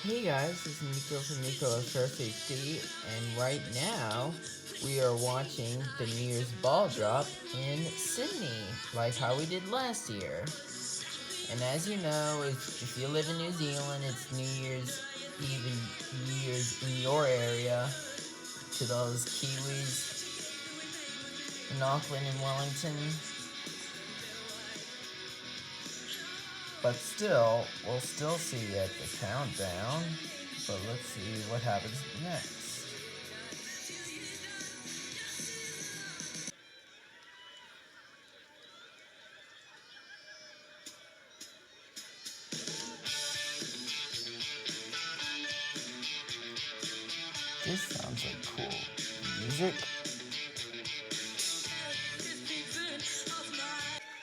Hey guys, this is Nico from Mlshd, and right now we are watching the New Year's ball drop in Sydney, like how we did last year. And as you know, if you live in New Zealand, it's New Year's Eve and New Year's in your area. To those Kiwis in Auckland and Wellington, but still, we'll still see you at the countdown. But let's see what happens next. This sounds like cool music.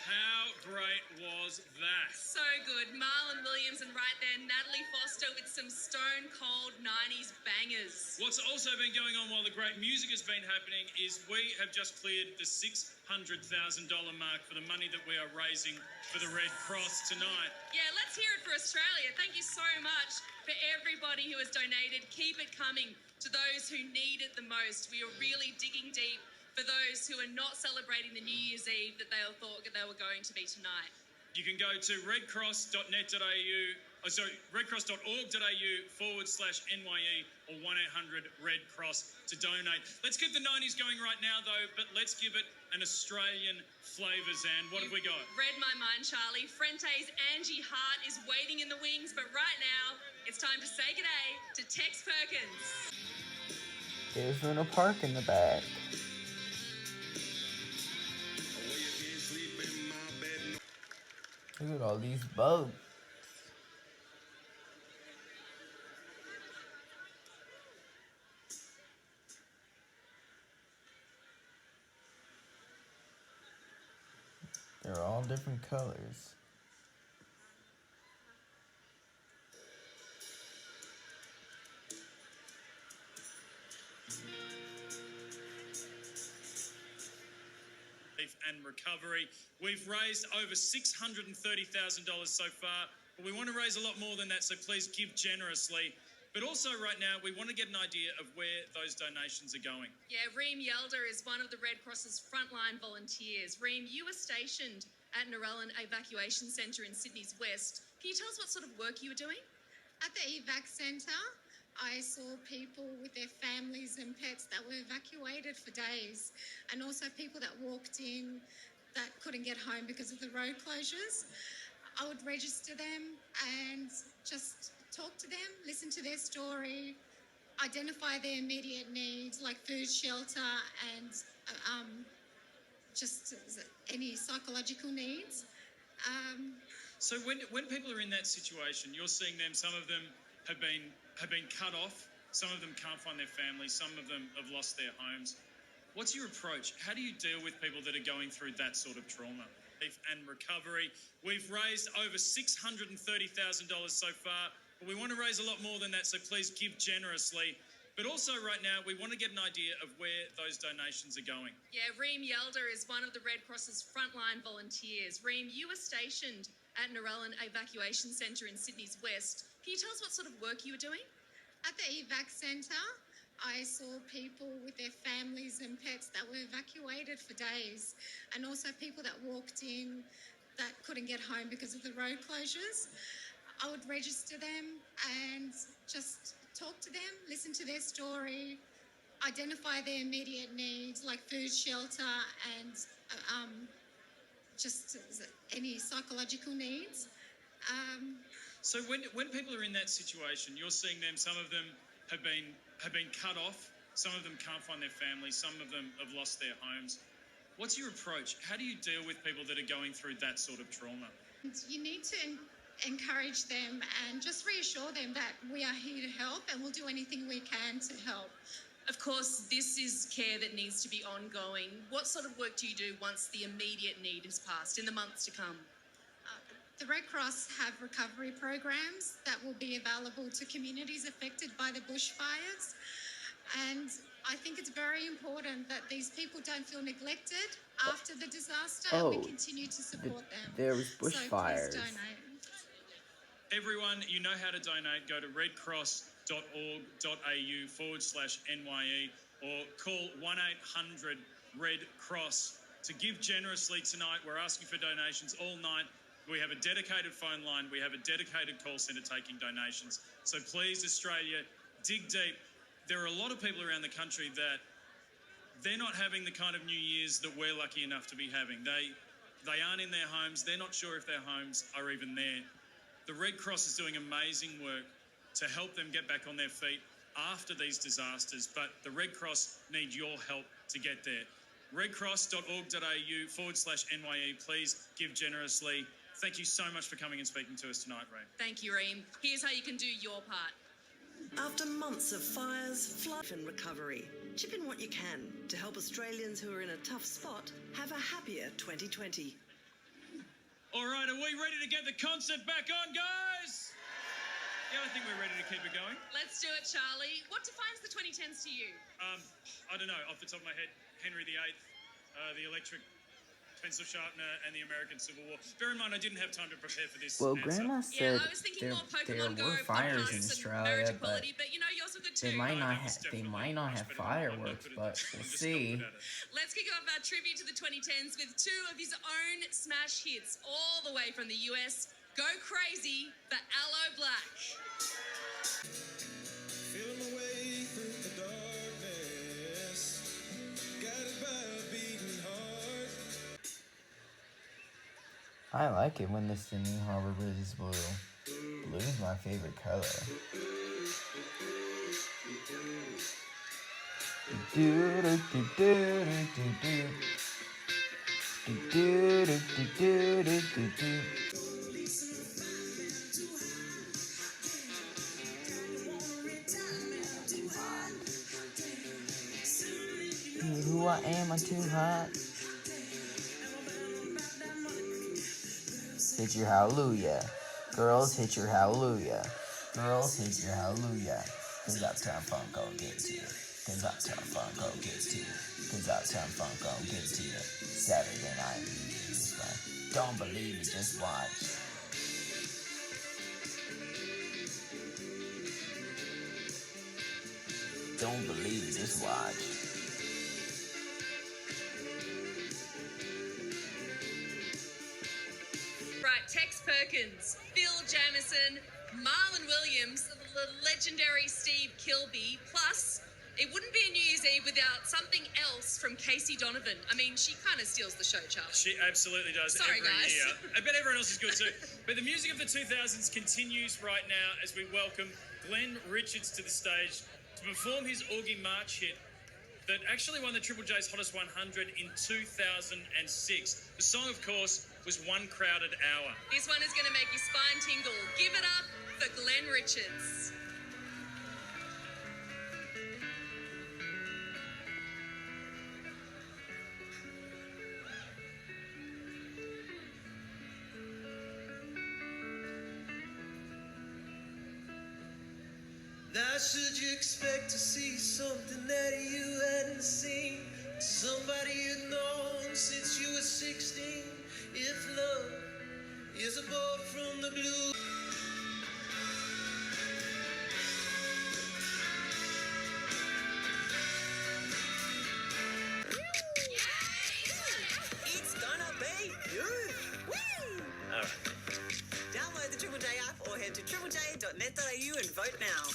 How great was that? So good. Marlon Williams and right there, Natalie Foster with some stone cold 90s bangers. What's also been going on while the great music has been happening is we have just cleared the $600,000 mark for the money that we are raising for the Red Cross tonight. Yeah, let's hear it for Australia. Thank you so much for everybody who has donated. Keep it coming to those who need it the most. We are really digging deep for those who are not celebrating the New Year's Eve that they all thought they were going to be tonight. You can go to redcross.org.au/NYE or 1-800-RED Cross to donate. Let's keep the 90s going right now, though, but let's give it an Australian flavour, Zan. What have we got? Read my mind, Charlie. Frente's Angie Hart is waiting in the wings, but right now, it's time to say g'day to Tex Perkins. There's Luna Park in the back. Look at all these boats. They're all different colors. And recovery. We've raised over $630,000 so far, but we want to raise a lot more than that, so please give generously. But also right now, we want to get an idea of where those donations are going. Yeah, Reem Yelder is one of the Red Cross's frontline volunteers. Reem, you were stationed at Narellan Evacuation Centre in Sydney's West. Can you tell us what sort of work you were doing? At the evac centre, I saw people with their families and pets that were evacuated for days, and also people that walked in that couldn't get home because of the road closures. I would register them and just talk to them, listen to their story, identify their immediate needs like food, shelter, and just any psychological needs. So when people are in that situation, you're seeing them, some of them have been cut off, some of them can't find their families, some of them have lost their homes. What's your approach? How do you deal with people that are going through that sort of trauma? And recovery. We've raised over $630,000 so far, but we want to raise a lot more than that, so please give generously. But also right now, we want to get an idea of where those donations are going. Yeah, Reem Yelder is one of the Red Cross's frontline volunteers. Reem, you were stationed at Narellan Evacuation Centre in Sydney's West. Can you tell us what sort of work you were doing? At the evac centre, I saw people with their families and pets that were evacuated for days, and also people that walked in that couldn't get home because of the road closures. I would register them and just talk to them, listen to their story, identify their immediate needs like food, shelter, and just any psychological needs. So when people are in that situation, you're seeing them, some of them have been cut off, some of them can't find their families, some of them have lost their homes. What's your approach? How do you deal with people that are going through that sort of trauma? You need to encourage them and just reassure them that we are here to help and we'll do anything we can to help. Of course, this is care that needs to be ongoing. What sort of work do you do once the immediate need has passed in the months to come? The Red Cross have recovery programs that will be available to communities affected by the bushfires. And I think it's very important that these people don't feel neglected after the disaster, and we continue to support them. There was bushfires. So please donate. Everyone, you know how to donate. Go to redcross.org.au/NYE or call 1-800-RED-CROSS to give generously tonight. We're asking for donations all night. We have a dedicated phone line. We have a dedicated call centre taking donations. So please, Australia, dig deep. There are a lot of people around the country that they're not having the kind of New Year's that we're lucky enough to be having. They aren't in their homes. They're not sure if their homes are even there. The Red Cross is doing amazing work to help them get back on their feet after these disasters, but the Red Cross need your help to get there. redcross.org.au/NYE. Please give generously. Thank you so much for coming and speaking to us tonight, Ray. Thank you, Reem. Here's how you can do your part. After months of fires, flood and recovery, chip in what you can to help Australians who are in a tough spot have a happier 2020. All right, are we ready to get the concert back on, guys? Yeah, I think we're ready to keep it going. Let's do it, Charlie. What defines the 2010s to you? I don't know, off the top of my head, Henry VIII, the electric pencil sharpener, and the American Civil War. Bear in mind, I didn't have time to prepare for this. Well, answer. Grandma Yeah, said I was thinking there, more Pokemon there Go, were fires in podcasts, and Australia, marriage but equality, but you know, yours are good too. they might not That's they definitely might not much have better than mine. I'm not fireworks, good at but this. I'm we'll just see. not good at it. Let's kick off our tribute to the 2010s with two of his own smash hits, all the way from the US. Go Crazy for Aloe Black. Feeling my way through the darkness, guided by a beating heart. I like it when the Sydney Harbor Bridge is blue. Blue is my favorite color. Do do do do do do do do do do do do. Who I am, I'm too hot. Hit your hallelujah. Girls, hit your hallelujah. Girls, hit your hallelujah. Cause Uptown Funk gon' get to you. Cause Uptown Funk gon' get to you. Cause Uptown Funk gon' get to you. Saturday night, this one. Don't believe me, just watch. Don't believe me, just watch. Right, Tex Perkins, Phil Jamieson, Marlon Williams, the legendary Steve Kilbey, plus it wouldn't be a New Year's Eve without something else from Casey Donovan. I mean, she kind of steals the show, Charlie. She absolutely does. Sorry, every guys. year. I bet everyone else is good too. But the music of the 2000s continues right now as we welcome Glenn Richards to the stage to perform his Augie March hit that actually won the Triple J's Hottest 100 in 2006. The song, of course, was One Crowded Hour. This one is going to make your spine tingle. Give it up for Glenn Richards. Now should you expect to see something that you hadn't seen? Somebody you'd known since you were 16. If love is a boat from the blue. It's gonna be huge! Woo! Alright. Download the Triple J app or head to triplej.net.au and vote now.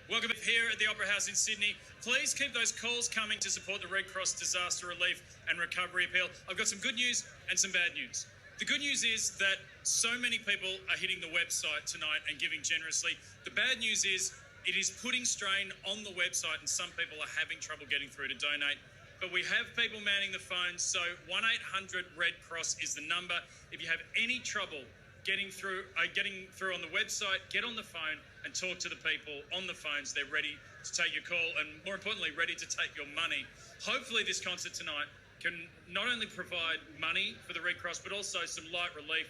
Welcome here at the Opera House in Sydney. Please keep those calls coming to support the Red Cross Disaster Relief and Recovery Appeal. I've got some good news and some bad news. The good news is that so many people are hitting the website tonight and giving generously. The bad news is it is putting strain on the website and some people are having trouble getting through to donate. But we have people manning the phones, so 1-800-RED-CROSS is the number. If you have any trouble getting through on the website, get on the phone and talk to the people on the phones. They're ready to take your call and, more importantly, ready to take your money. Hopefully this concert tonight can not only provide money for the Red Cross, but also some light relief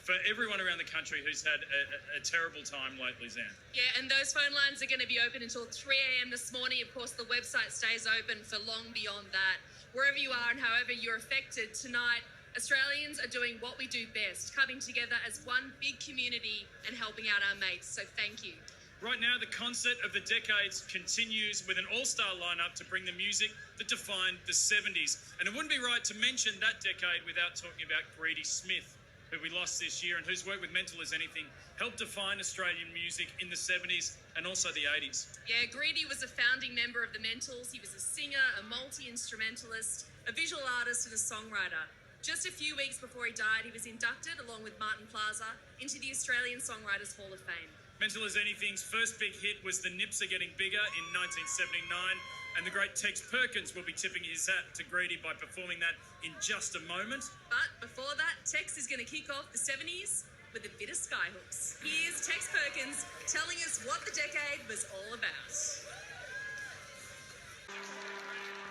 for everyone around the country who's had a terrible time lately, Zan. Yeah, and those phone lines are going to be open until 3 a.m. this morning. Of course, the website stays open for long beyond that. Wherever you are and however you're affected tonight, Australians are doing what we do best, coming together as one big community and helping out our mates. So thank you. Right now, the concert of the decades continues with an all-star lineup to bring the music that defined the 70s. And it wouldn't be right to mention that decade without talking about Greedy Smith, who we lost this year and whose work with Mental as Anything helped define Australian music in the 70s and also the 80s. Yeah, Greedy was a founding member of the Mentals. He was a singer, a multi-instrumentalist, a visual artist and a songwriter. Just a few weeks before he died, he was inducted, along with Martin Plaza, into the Australian Songwriters Hall of Fame. Mental as Anything's first big hit was The Nips Are Getting Bigger in 1979, and the great Tex Perkins will be tipping his hat to Greedy by performing that in just a moment. But before that, Tex is going to kick off the 70s with a bit of Skyhooks. Here's Tex Perkins telling us what the decade was all about.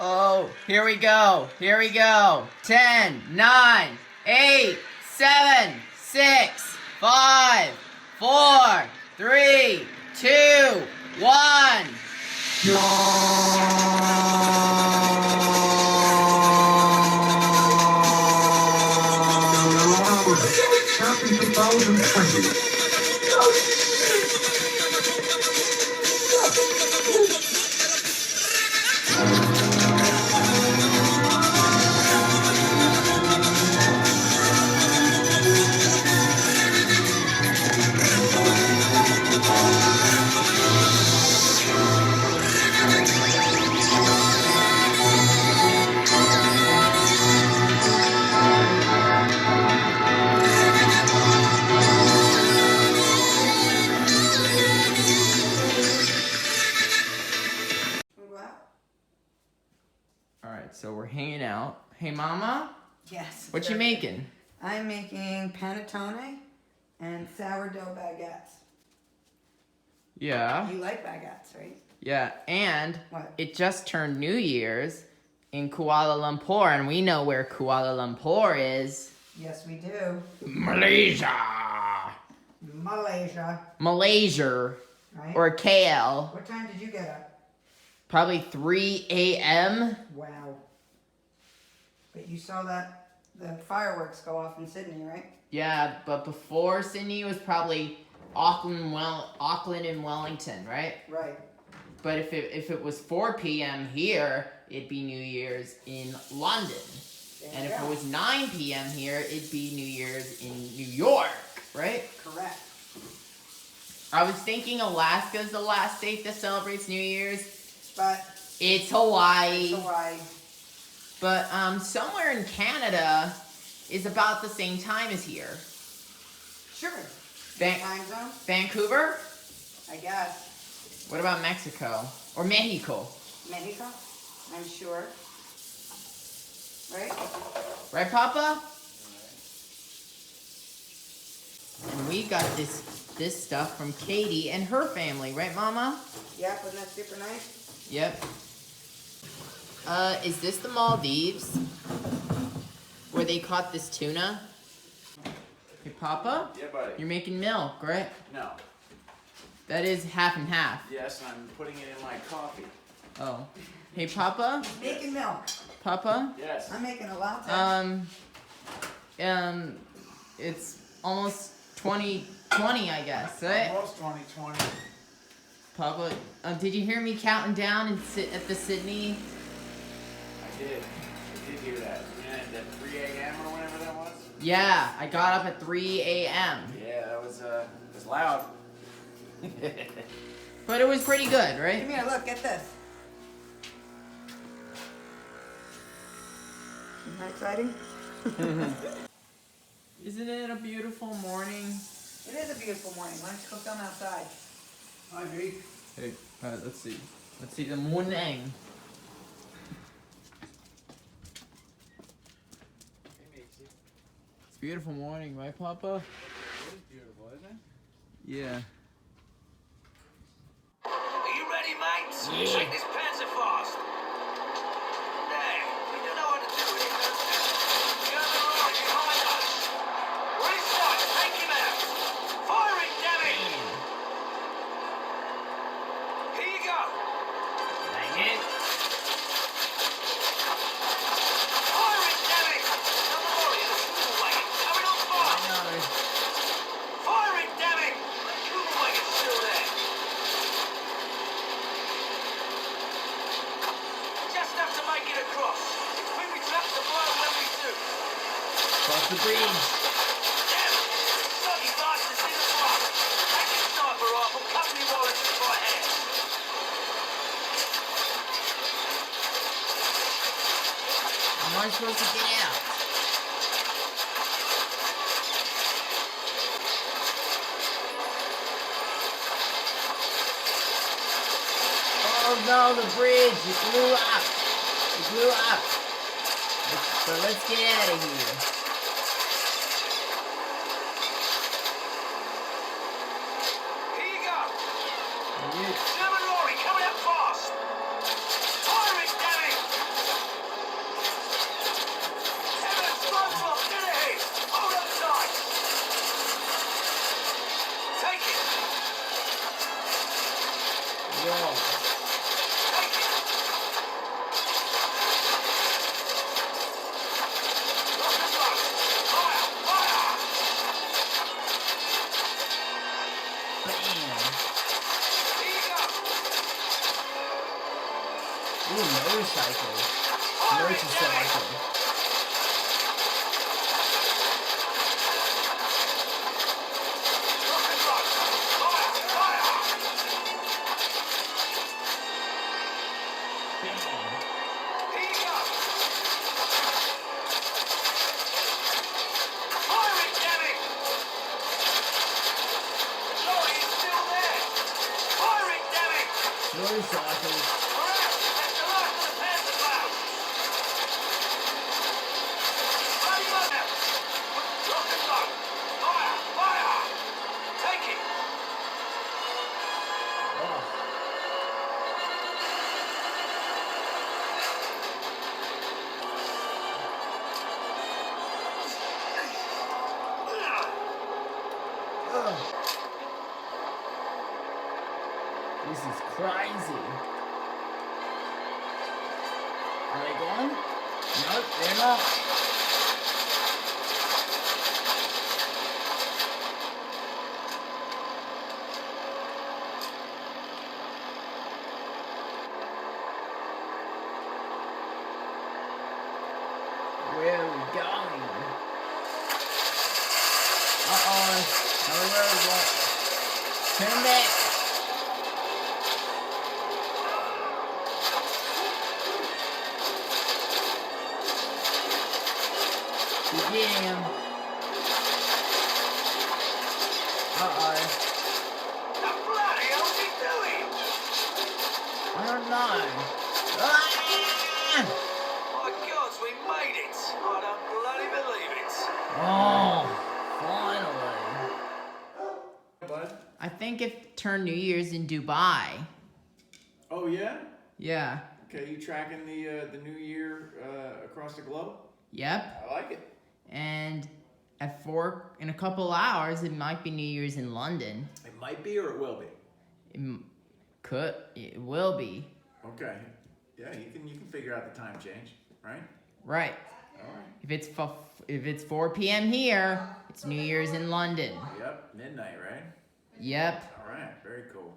Oh, here we go. Here we go. 10, 9, 8, 7, 6, 5, 4, 3, 2, 1. Happy 2020. All right, so we're hanging out. Hey, Mama, Yes. what you making? I'm making panettone and sourdough baguettes. Yeah. You like baguettes, right? Yeah, and What? it just turned New Year's in Kuala Lumpur, and we know where Kuala Lumpur is. Yes, we do. Malaysia. Malaysia, Right? or KL. What time did you get up? Probably 3 a.m. Wow. But you saw that the fireworks go off in Sydney, right? Yeah, but before Sydney was probably Auckland and Wellington, right? Right. But if it was 4 p.m. here, it'd be New Year's in London. And if it was 9 p.m. here, it'd be New Year's in New York, right? Correct. I was thinking Alaska's the last state that celebrates New Year's. But It's Hawaii. Hawaii. But somewhere in Canada is about the same time as here. Sure. Van- Time zone? Vancouver? I guess. What about Mexico? Or Mexico? Mexico? I'm sure. Right? Right, Papa? And we got this stuff from Katie and her family, right, Mama? Yeah, wasn't that super nice? Yep. Is this the Maldives? Where they caught this tuna? Hey, Papa? Yeah, buddy. You're making milk, right? No. That is half and half. Yes, and I'm putting it in my coffee. Oh. Hey, Papa? Making milk. Papa? Yes. I'm making a latte. It's almost 2020, I guess, right? Almost 2020. Papa, did you hear me counting down and sit at the Sydney? I did hear that. Yeah, at 3 a.m. or whatever that was? Yeah, I got up at 3 a.m. Yeah, that was loud. But it was pretty good, right? Come here, look, get this. Isn't that exciting? Isn't it a beautiful morning? It is a beautiful morning. Why don't you go come outside? Hi, V. Hey, let's see. Let's see the morning. It's a beautiful morning, right, Papa? It is beautiful, isn't it? Yeah. Are you ready, mates? Shake this panzer fast. There, we don't know what to do with it. The other right behind us. Right side, take him out. Firing, damn it! Here you go. Dang it. Firing, damn it! Another warrior. the bridge. Soggy bastards in the park. Take your sniper rifle, cover me while I do my hand. How am I supposed to get out? Oh no, the bridge! It blew up! It blew up! So let's get out of here. Here you go. Yeah. German lorry coming up fast. Fire it, damn it. Evidence roadblock dead ahead. Hold up tight. Take it. Yo. Take it. Lock and load. Fire. Fire. Bam. Here you go. Ooh, motorcycle. Fire it, damn it. Motorcycle. Lock and load. Fire. Fire. Bam. Here you go. Fire it, damn it. Lorry is still there. Fire it, damn it. Motorcycle. We're out. That's the last of the Panther clouds. Ready up now. Lock and load. Fire. Fire. Take it. Oh. Ugh. This is crazy. Are they gone? Nope, they're not. Where are we going? Uh-oh. No, where we going? Turn back. You get him. Uh-oh. The bloody hell's he doing? I don't know. Ah! My gods, we made it. I don't bloody believe it. Oh, finally. Bud? I think it turned New Year's in Dubai. Oh yeah? Yeah. Okay, you tracking the new year across the globe? Yep. I like it. And in a couple hours, it might be New Year's in London. It might be or it will be. It will be. Okay. Yeah, you can figure out the time change, right? Right. All right. If it's 4 p.m. here, it's New Year's in London. Yep, midnight, right? Yep. All right, very cool.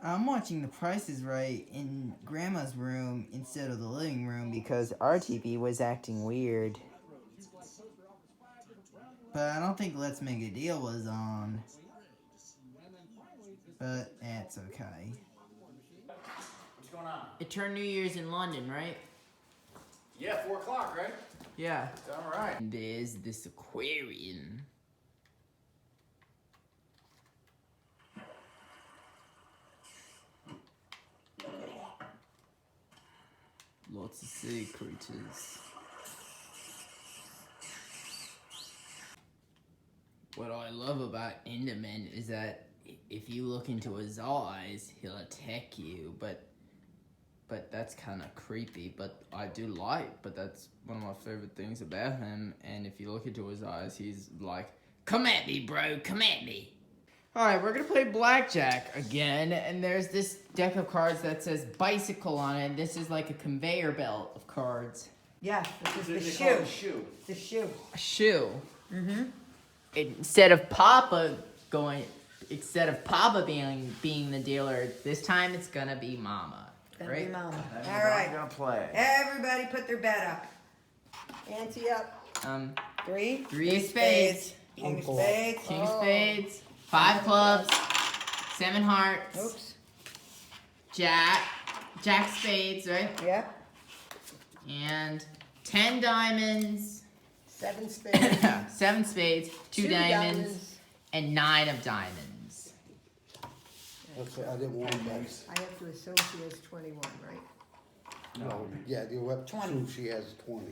I'm watching The Price is Right in Grandma's room instead of the living room because our TV was acting weird. But I don't think Let's Make a Deal was on. But that's okay. What's going on? It turned New Year's in London, right? Yeah, 4 o'clock, right? Yeah. All right. There's this aquarium. Lots of sea creatures. What I love about Enderman is that if you look into his eyes, he'll attack you, but that's kind of creepy, but I do but that's one of my favorite things about him, and if you look into his eyes, he's like, come at me, bro, come at me. Alright, we're gonna play blackjack again, and there's this deck of cards that says bicycle on it, and this is like a conveyor belt of cards. Yeah, this is They the call it shoe. a shoe. The shoe. A shoe. Mm-hmm. Instead of Papa being the dealer, this time it's gonna be Mama. Gonna Right? be Mama. That means All right. I'm gonna play. Everybody put their bet up. Ante up. Three. Three spades. King of Uncle. spades. King of spades. 5 clubs. 7 hearts. Oops. Jack of spades, right? Yep. And 10 diamonds. 7 spades. 7 spades. 2 2 diamonds. And 9 of diamonds. Okay, I didn't want that. I have to assume she has 21, right? No, yeah, you're up to 20. 2, she has 20.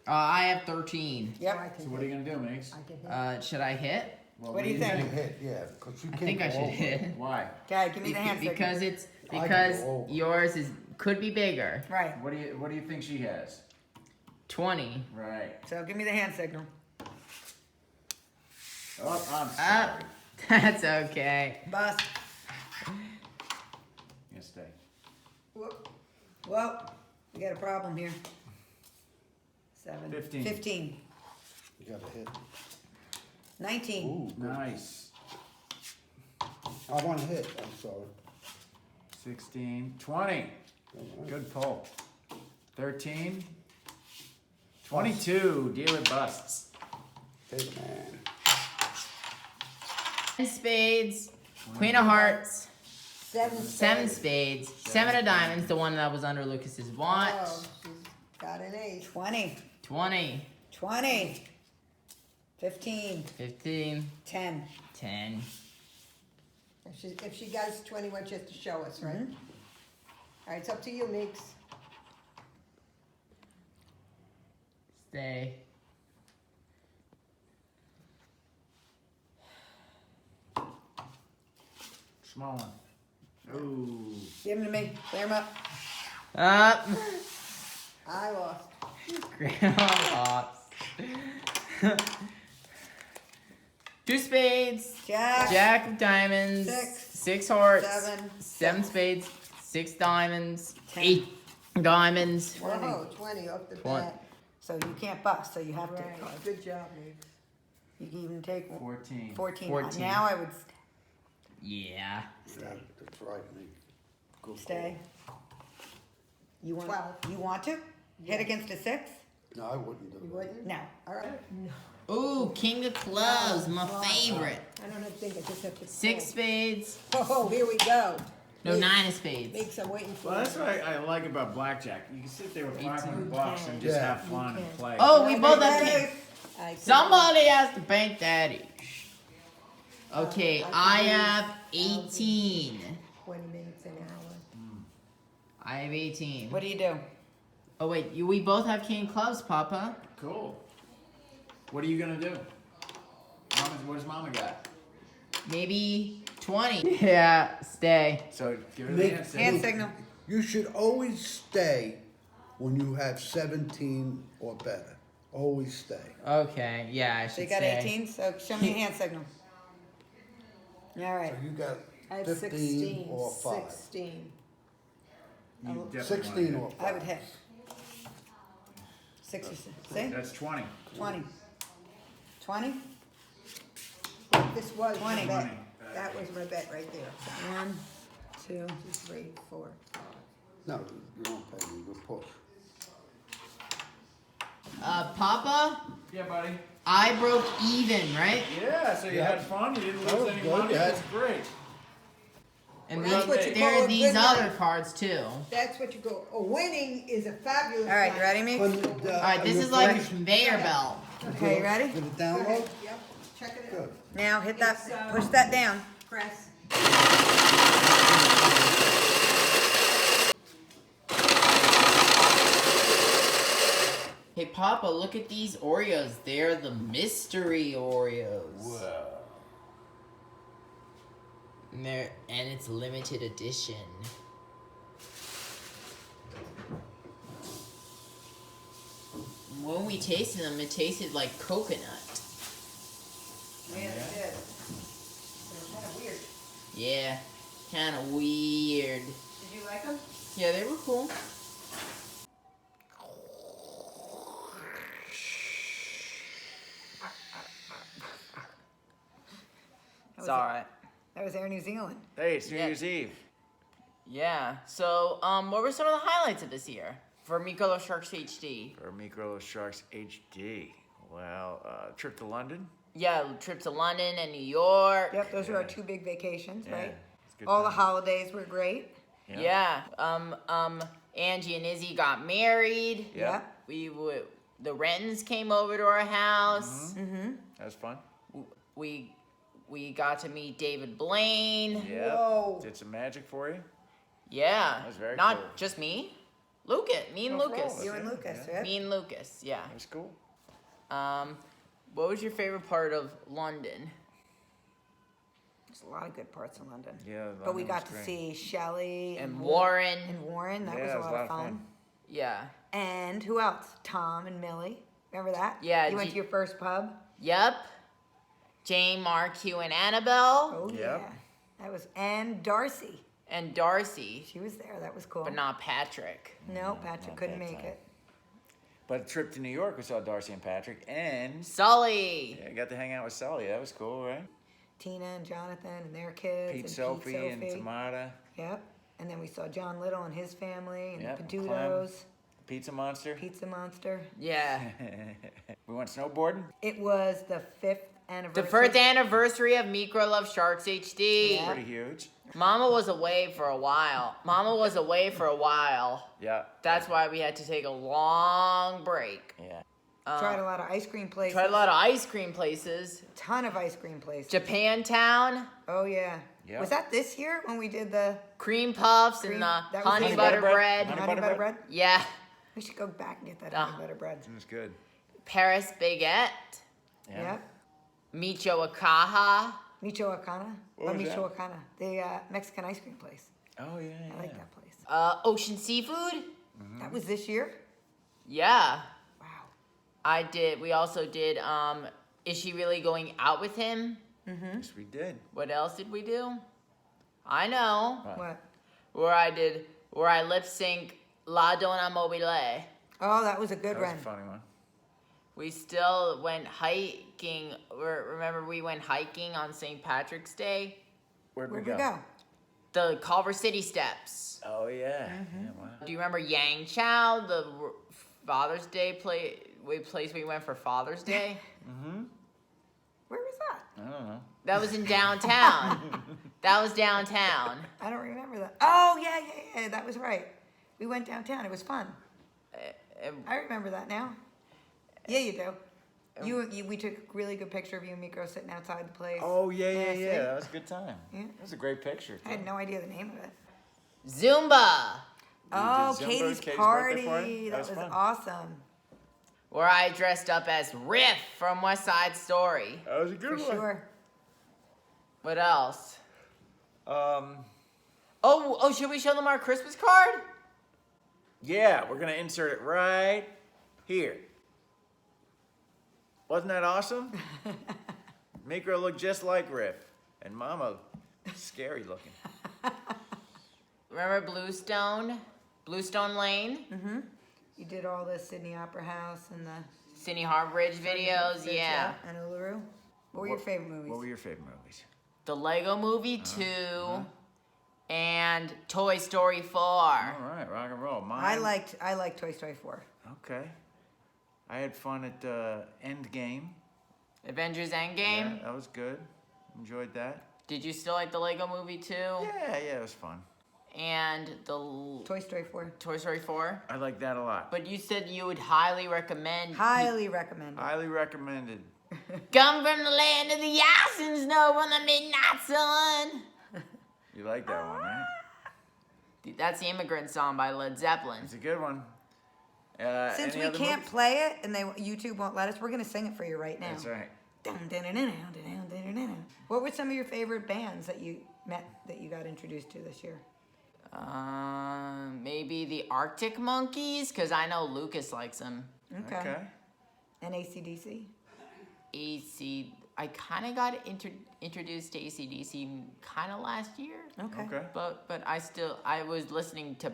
I have 13. Yep. I can So what are hit. you gonna do, Mace? I can hit. Should I hit? Well, What do you You think? hit, yeah, because you I can't think I go should over. hit. Why? Okay, give me the hand signal. Because it's I can because go over. yours could be bigger. Right. What do you think she has? 20. Right. So give me the hand signal. Oh, I'm Up. sorry. That's okay. Bust. You stay. Whoop. Well, we got a problem here. 7. 15. 15. You gotta hit. 19. Ooh, good. Nice. I want to hit, I'm sorry. 16. 20. All right. Good pull. 13. 22. Deal with busts. Hey, man. 10 spades. Queen of hearts. 7 7 spades. spades. 7 of diamonds. The one that was under Lucas's watch. Oh, she's got an 8. 20. 20. 20. 15. 15. 10. 10. If she gets 21, she has to show us, right? Mhm. All right, it's up to you, Meeks. Stay. Small one. Ooh. Give them to me. Clear them up. Up. I lost. Grandma lost. 2 spades. Jack. Jack of diamonds. 6. 6 hearts. 7. 7 spades. 6 diamonds. 10. 8 diamonds. Whoa, 20 off the Twen- bat. So you can't bust, so you have to. Right, good job, Meeks. You can even take 14. 14. 14. Now I would Yeah. That's right, me. Good stay. You want? 12. You want to hit against a 6? call. No, I wouldn't do You that. wouldn't? No. All right. Ooh, king of clubs, my Well, favorite. I don't have to think, I just have to. 6 spades. Oh, here we go. No, 9 of spades. Meeks, I'm waiting for Well, you. that's what I like about blackjack. You can sit there with 500 bucks and just Yeah. have fun and play. Oh, we both have Ready? king. I Somebody has to bank that each. Okay, I I can have 18. 20 minutes an hour. I have 18. What do you do? Oh wait, we both have king clubs, Papa. Cool. What are you gonna do? What does Mama got? Maybe 20. Yeah, stay. So give her the Nick, answer. Hand signal. You should always stay when you have 17 or better. Always stay. Okay, yeah, I should So you got say. 18, so show me a hand signal. All right. So you got I have 15 16. or 5. 16. You definitely 16 wanna or 5. I would hit. 6 or 6. See? That's 20. 20. 20? This was 20. my bet. 20. That was my bet right there. 1, 2. 2, 3, 4, 5. No, you don't pay me. You push. Papa, Yeah, buddy. I broke even, right? Yeah, so you Yeah. had fun. You didn't That lose was any good, money. yeah. That's great. And Well, that's what you there call are a these good other night. cards too. That's what you go. A winning is a fabulous. All right, night. you ready, me? Alright, this is like a conveyor belt. Okay, you ready? Did it Go download? ahead. Yep. Check it out. Good. Now hit that, It's, push that down. Press. Hey Papa, look at these Oreos. They're the mystery Oreos. Whoa. And it's limited edition. When we tasted them, it tasted like coconut. Yeah, it did. Kind of weird. Yeah, kind of weird. Did you like them? Yeah, they were cool. It's alright. That was Air New Zealand. Hey, it's New Yeah. Year's Eve. Yeah. So, what were some of the highlights of this year For Mlshd Sharks HD. For Mlshd Sharks HD. Well, trip to London. Yeah, trip to London and New York. Yep, those are our 2 big vacations, right? It's a good All the time. holidays were great. Yeah. Angie and Izzy got married. Yeah. The Rentons came over to our house. Mm-hmm. That was fun. We got to meet David Blaine. Yeah. Whoa. Did some magic for you. Yeah. That was very Not cool. just me. Me and No, for all Lucas. of us. You and Yeah, Lucas, yeah. yeah? Me and Lucas, yeah. That was cool. What was your favorite part of London? There's a lot of good parts in London. Yeah. But we London got was to great. see Shelley And Warren. And Warren, that Yeah, was it a lot of fun. Yeah. And who else? Tom and Millie. Remember that? Yeah, You went to your first pub? Yep. Jane, Mark, Hugh, and Annabelle. Oh, Yep. yeah. That was, and Darcy. And Darcy. She was there. That was cool. But not Patrick. No, Patrick not couldn't that make time. it. But a trip to New York, we saw Darcy and Patrick, and Sully. yeah, got to hang out with Sully. That was cool, right? Tina and Jonathan and their kids. Pete and Sophie Pete and Tamara. Yep. And then we saw John Little and his family and Yep, the Clem. Pedutos, Pizza Monster. Pizza Monster. Yeah. We went snowboarding. It was the 5th The anniversary. first anniversary of Mlshd Sharks HD. Yeah. Pretty huge. Mama was away for a while. Yeah. That's why we had to take a long break. Yeah. Tried a lot of ice cream places. Tried a lot of ice cream places. Ton of ice cream places. Japantown, Oh, yeah. Yeah. Was that this year when we did the cream puffs, Cream- and the that was honey the- butter Honey bread. butter honey butter bread? bread? Yeah. We should go back and get that Ah. honey butter bread. It was good. Paris baguette. Yeah. Yep. Micho Akaha. Michoacana. What was that? Michoacana. The Mexican ice cream place. Oh, yeah, yeah. I like that place. Ocean Seafood. That was this year? Yeah. Wow. We also did, Is She Really Going Out With Him? Yes, we did. What else did we do? I know. What? Where I lip sync La Donna Mobile. Oh, that was a good That was run. a funny one. We still went hiking. Remember we went hiking on St. Patrick's Day? Where'd Where'd we we go? go? The Culver City Steps. Oh, yeah. Yeah, wow. Do you remember Yang Chow, the Father's Day place we went for Father's Day? Where was that? I don't know. That was in downtown. That was downtown. I don't remember that. Oh, yeah. That was right. We went downtown. It was fun. I remember that now. Yeah, you do. We took a really good picture of you and Miko sitting outside the place. Oh, yeah. see? That was a good time. Yeah. That was a great picture. I had no idea the name of it. Zumba, Oh, did Zumba, Katie's Katie's party. birthday party? That That was was fun. awesome. where I dressed up as Riff from West Side Story. That was a For good sure. What else? one. Oh, should we show them our Christmas card? Yeah, we're going to insert it right here. Wasn't that awesome? Miko looked just like Riff. And Mama, scary looking. Remember Bluestone Lane? You did all the Sydney Opera House and the Sydney Harbor Bridge videos, yeah. And Uluru. What were your favorite movies? What were your favorite movies? The Lego Movie 2 and Toy Story 4. All right, rock and roll. Mine. I liked Toy Story 4. Okay. I had fun at Endgame. Avengers Yeah, Endgame. that was good. Enjoyed that. Did you still like the Lego Movie 2? Yeah, it was fun. And the Toy Story 4. Toy Story 4? I like that a lot. But you said you would highly recommend. Highly recommended. Highly recommended. Come from the land of the ice and snow on the midnight sun. You like that one, right? That's the Immigrant Song by Led Zeppelin. It's a good one. Since any we other can't movies? play it and YouTube won't let us, we're going to sing it for you right now. That's right. What were some of your favorite bands that you met, that you got introduced to this year? Maybe the Arctic Monkeys, because I know Lucas likes them. Okay. And AC/DC? I kind of got introduced to AC/DC kind of last year. Okay. But I was listening to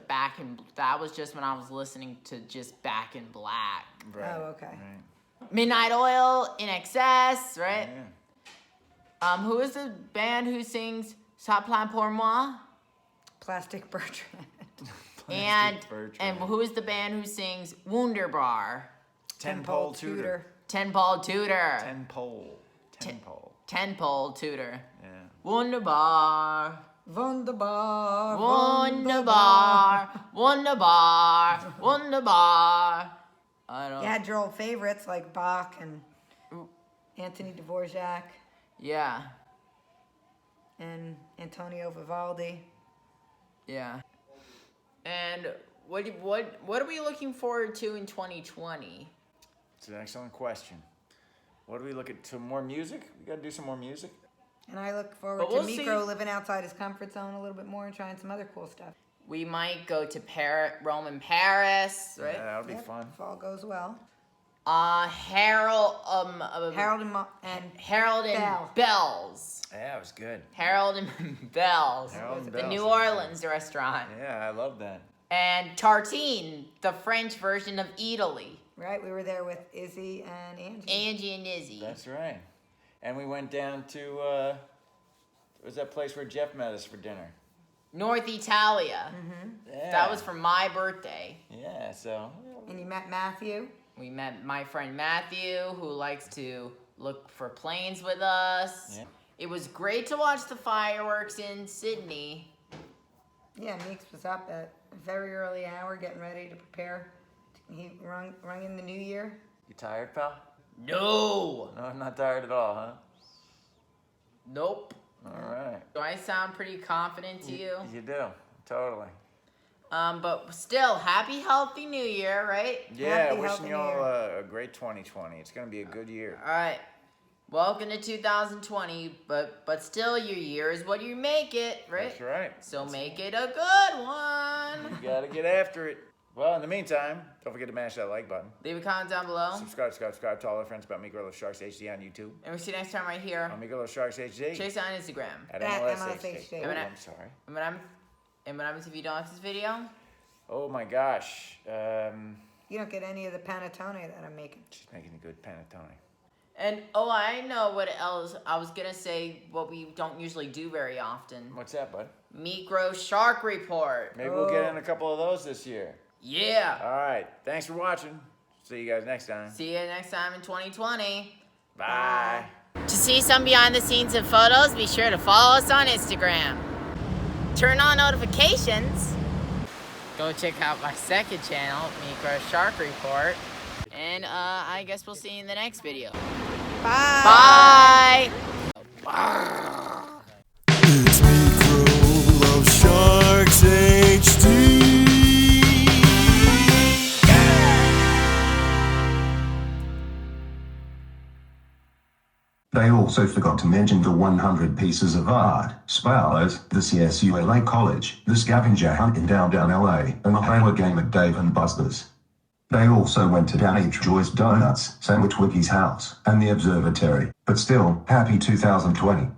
that was just when I was listening to just Back in Black. Right. Oh, okay. Right. Midnight Oil, In Excess, right? Yeah. Who is the band who sings Ça Plaint pour moi? Plastic Bertrand. And Birch and Rag. who is the band who sings Wunderbar? Ten-pole tutor. Ten-pole tutor. Ten-pole. Ten-pole. Ten-pole tutor. Yeah. Wunderbar. Wunderbar. Wunderbar. Wunderbar. Wunderbar. I don't. You had your old favorites like Bach and Anthony Dvorak Yeah. and Antonio Vivaldi. Yeah. And what are we looking forward to in 2020? It's an excellent question. What do we look at? Some more music? We gotta do some more music? And I look forward But to we'll Mikro see. living outside his comfort zone a little bit more and trying some other cool stuff. We might go to Rome and Paris, right? Yeah, that'll be Yep, fun. if all goes well. Harold Harold and and Bell. Bells. Yeah, it was good. Harold and Bells. Harold and The Bells, New that's right. Orleans restaurant. Yeah, I love that. And Tartine, the French version of Italy. Right, we were there with Izzy and Angie. Angie and Izzy. That's right. And we went down to, what was that place where Jeff met us for dinner? North Italia. Yeah. That was for my birthday. Yeah, so. And you met Matthew. We met my friend Matthew, who likes to look for planes with us. Yeah. It was great to watch the fireworks in Sydney. Yeah, Meeks was up at a very early hour getting ready to prepare. He rung in the new year. You tired, pal? No. No, I'm not tired at all, huh? Nope. All right. Do I sound pretty confident to you? You do, totally. But still, happy, healthy New Year, right? Yeah, Happy, wishing healthy you all New a great 2020. It's gonna be a good year. All right. Welcome to 2020, but still, your year is what you make it, right? That's right. So make it a good one. You gotta get after it. Well, in the meantime, don't forget to mash that like button. Leave a comment down below. Subscribe to all our friends about Mlshd Sharks HD on YouTube. And we'll see you next time right here. On Mlshd Sharks HD. Chase on Instagram. At At MLSH. MLSH. Oh, And I'm sorry. And what happens if you don't like this video? Oh my gosh. You don't get any of the panettone that I'm making. She's making a good panettone. And oh, I know what else. I was gonna say what we don't usually do very often. What's that, bud? Micro Shark Report. Maybe we'll get in a couple of those this year. Yeah. All right. Thanks for watching. See you guys next time. See you next time in 2020. Bye. To see some behind the scenes and photos, be sure to follow us on Instagram. Turn on notifications. Go check out my second channel, Micro Shark Report. And I guess we'll see you in the next video. Bye. Bye. It's Micro Love Sharks HD. They also forgot to mention the 100 pieces of art, Spowers, the CSU LA College, the scavenger hunt in downtown LA, and the Halo game at Dave & Buster's. They also went to Danny Joy's Donuts, Sandwich Wiki's house, and the observatory. But still, happy 2020.